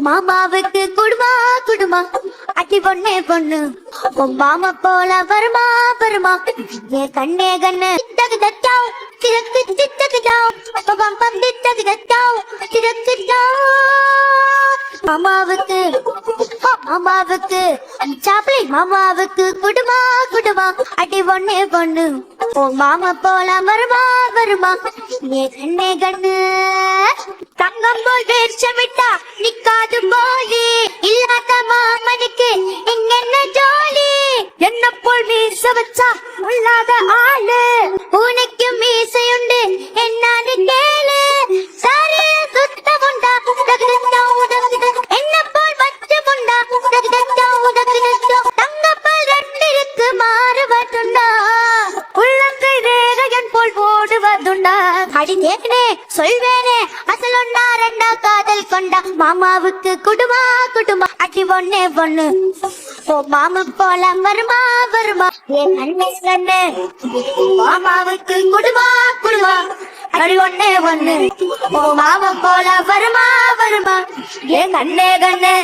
மாமாவுக்கு குடுமா குடுமா அடி பொண்ணே பொண்ணு உன் மாமா போல வருமா வருமா என் கண்ணே கண்ணு தித்தகு தட்டாவ் திரக்கு தித்தகு தாவ் பம் பம் தித்தகு தட்டாவ் திரக்கு தாவ் மாமாவுக்கு மாமாவுக்கு சாப்பிளை மாமாவுக்கு குடுமா குடுமா அடி பொண்ணே பொண்ணு உன் மாமா போல வருமா வருமா என் கண்ணே கண்ணு தங்கம் போல் வேஷமிட்டா நிக்காது போலி இல்லாத மாமனுக்கு இங்கென்ன ஜோலி என்ன போல் மீச வச்சா உள்ளாத ஆளு உனக்கு மீசையுண்டு என்னான்னு கேளு சாரிய சுத்த முண்டா என்ன போல் வச்சு முண்டா தங்கப்பல் ரெண்டிற்கு மாறுவதுண்டா உள்ளங்கை ரேகையன் போல் ஓடுவதுண்டா அடி கேட்னே சொல்வேனே அசல் ஒன்னா ரெண்டா காதல் கொண்டா மாமாவுக்கு குடுமா குடுமா அடி பொண்ணே பொண்ணு ஓ மாமா போல வருமா வருமா என் அண்ணே கண்ணு மாமாவுக்கு குடுமா குடுமா அடி ஒண்ணே ஒண்ணு ஓ மாமா போல வருமா வருமா என் அண்ணே கண்ணு